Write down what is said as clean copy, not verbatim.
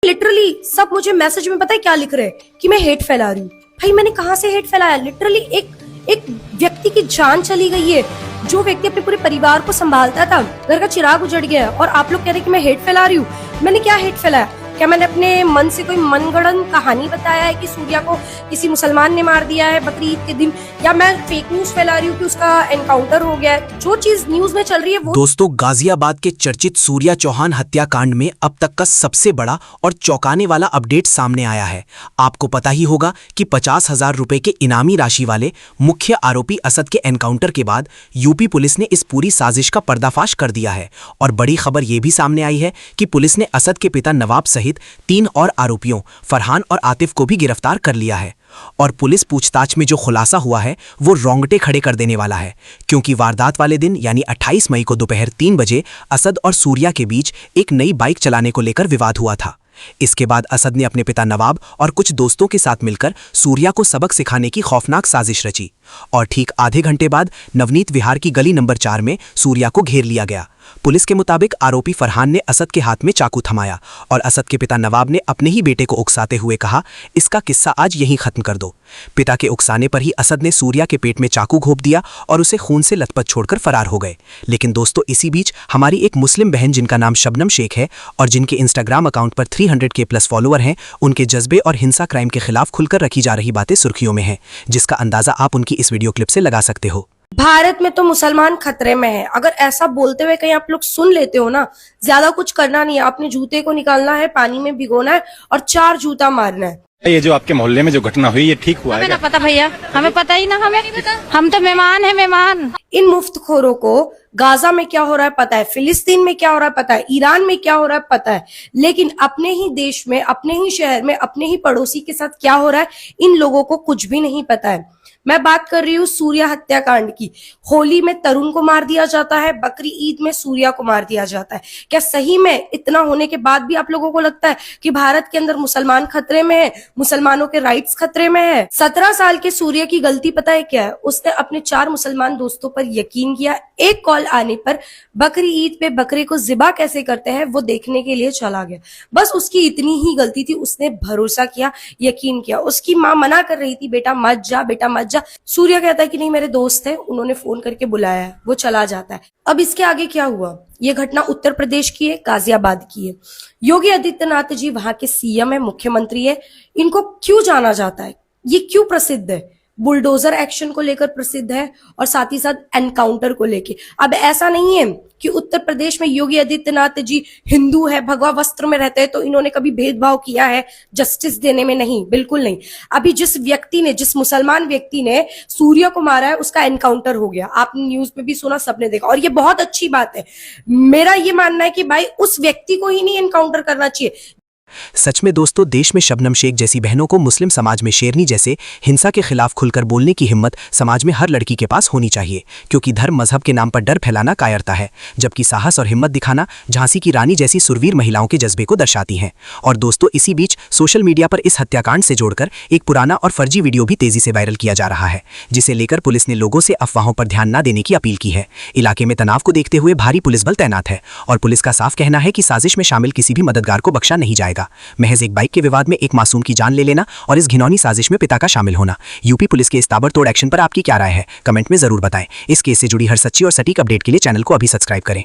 Literally सब मुझे message में पता है क्या लिख रहे हैं कि मैं हेट फैला रही हूँ। भाई मैंने कहाँ से हेट फैलाया? लिटरली एक व्यक्ति की जान चली गई है, जो व्यक्ति अपने पूरे परिवार को संभालता था, घर का चिराग उजड़ गया और आप लोग कह रहे हैं कि मैं हेट फैला रही हूँ। मैंने क्या हेट फैलाया? क्या मैंने अपने मन से कोई मनगढ़ंत कहानी बताया है कि सूर्या को किसी मुसलमान ने मार दिया है बकरी ईद के दिन, या मैं फेक न्यूज फैला रही हूँ कि उसका एनकाउंटर हो गया है? जो चीज न्यूज में चल रही है वो। दोस्तों, गाजियाबाद के चर्चित सूर्या चौहान हत्याकांड में अब तक का सबसे बड़ा और चौंकाने वाला अपडेट सामने आया है। आपको पता ही होगा कि 50,000 रुपए के इनामी राशि वाले मुख्य आरोपी असद के एनकाउंटर के बाद यूपी पुलिस ने इस पूरी साजिश का पर्दाफाश कर दिया है। और बड़ी खबर यह भी सामने आई है कि पुलिस ने असद के पिता नवाब सहित 3 और आरोपियों फरहान और आतिफ को भी गिरफ्तार कर लिया है। और पुलिस पूछताछ में जो खुलासा हुआ है वो रोंगटे खड़े कर देने वाला है, क्योंकि वारदात वाले दिन यानी 28 मई को दोपहर 3 बजे असद और सूर्या के बीच एक नई बाइक चलाने को लेकर विवाद हुआ था। इसके बाद असद ने अपने पिता नवाब और कुछ दोस्तों के साथ मिलकर सूर्या को सबक सिखाने की खौफनाक साजिश रची और ठीक आधे घंटे बाद नवनीत विहार की गली नंबर 4 में सूर्या को घेर लिया गया। पुलिस के मुताबिक आरोपी फरहान ने असद के हाथ में चाकू थमाया और असद के पिता नवाब ने अपने ही बेटे को उकसाते हुए कहा, इसका किस्सा आज यहीं खत्म कर दो। पिता के उकसाने पर ही असद ने सूर्या के पेट में चाकू घोंप दिया और उसे खून से लथपथ छोड़कर फरार हो गए। लेकिन दोस्तों, इसी बीच हमारी एक मुस्लिम बहन जिनका नाम शबनम शेख है और जिनके इंस्टाग्राम अकाउंट पर 300K प्लस फॉलोअर हैं, उनके जज्बे और हिंसा क्राइम के खिलाफ खुलकर रखी जा रही बातें सुर्खियों में हैं, जिसका अंदाजा आप उनकी इस वीडियो क्लिप से लगा सकते हो। भारत में तो मुसलमान खतरे में है। अगर ऐसा बोलते हुए कहीं आप लोग सुन लेते हो ना, ज्यादा कुछ करना नहीं है, अपने जूते को निकालना है, पानी में भिगोना है और 4 जूता मारना है। ये जो आपके मोहल्ले में जो घटना हुई ये ठीक हुआ है? हमें ना पता भैया, हमें पता ही ना, हम तो मेहमान हैं, मेहमान। इन मुफ्तखोरों को गाजा में क्या हो रहा है पता है, फिलिस्तीन में क्या हो रहा है पता है, ईरान में क्या हो रहा है पता है, लेकिन अपने ही देश में, अपने ही शहर में, अपने ही पड़ोसी के साथ क्या हो रहा है इन लोगों को कुछ भी नहीं पता है। मैं बात कर रही हूँ सूर्या हत्याकांड की। होली में तरुण को मार दिया जाता है, बकरी ईद में सूर्या को मार दिया जाता है। क्या सही में इतना होने के बाद भी आप लोगों को लगता है कि भारत के अंदर मुसलमान खतरे में है, मुसलमानों के राइट्स खतरे में है? 17 साल के सूर्या की गलती पता है क्या है? उसने अपने 4 मुसलमान दोस्तों पर यकीन किया। एक कॉल आने पर बकरी ईद पे बकरे को ज़िबा कैसे करते हैं वो देखने के लिए चला गया। बस उसकी इतनी ही गलती थी, उसने भरोसा किया, यकीन किया। उसकी माँ मना कर रही थी, बेटा मत जा, बेटा मत जा। सूर्या कहता है कि नहीं, मेरे दोस्त है, उन्होंने फोन करके बुलाया है, वो चला जाता है। अब इसके आगे क्या हुआ? ये घटना उत्तर प्रदेश की है, गाजियाबाद की है। योगी आदित्यनाथ जी वहां के सीएम है, मुख्यमंत्री है। इनको क्यों जाना जाता है? ये क्यों प्रसिद्ध है? बुलडोजर एक्शन को लेकर प्रसिद्ध है और साथ ही साथ एनकाउंटर को लेके। अब ऐसा नहीं है कि उत्तर प्रदेश में योगी आदित्यनाथ जी हिंदू है, भगवा वस्त्र में रहते हैं तो इन्होंने कभी भेदभाव किया है जस्टिस देने में? नहीं, बिल्कुल नहीं। अभी जिस व्यक्ति ने, जिस मुसलमान व्यक्ति ने सूर्या को मारा है उसका एनकाउंटर हो गया। आपने न्यूज में भी सुना, सबने देखा, और ये बहुत अच्छी बात है। मेरा ये मानना है कि भाई उस व्यक्ति को ही नहीं एनकाउंटर करना चाहिए। सच में दोस्तों, देश में शबनम शेख जैसी बहनों को मुस्लिम समाज में शेरनी जैसे हिंसा के खिलाफ खुलकर बोलने की हिम्मत समाज में हर लड़की के पास होनी चाहिए, क्योंकि धर्म मजहब के नाम पर डर फैलाना कायरता है, जबकि साहस और हिम्मत दिखाना झांसी की रानी जैसी सुरवीर महिलाओं के जज्बे को दर्शाती हैं। और दोस्तों, इसी बीच सोशल मीडिया पर इस हत्याकांड से जोड़कर एक पुराना और फर्जी वीडियो भी तेजी से वायरल किया जा रहा है, जिसे लेकर पुलिस ने लोगों से अफवाहों पर ध्यान न देने की अपील की है। इलाके में तनाव को देखते हुए भारी पुलिस बल तैनात है और पुलिस का साफ कहना है कि साजिश में शामिल किसी भी मददगार को बख्शा नहीं जाएगा। महज एक बाइक के विवाद में एक मासूम की जान ले लेना और इस घिनौनी साजिश में पिता का शामिल होना। यूपी पुलिस के इस ताबड़तोड़ एक्शन पर आपकी क्या राय है? कमेंट में जरूर बताएं। इस केस से जुड़ी हर सच्ची और सटीक अपडेट के लिए चैनल को अभी सब्सक्राइब करें।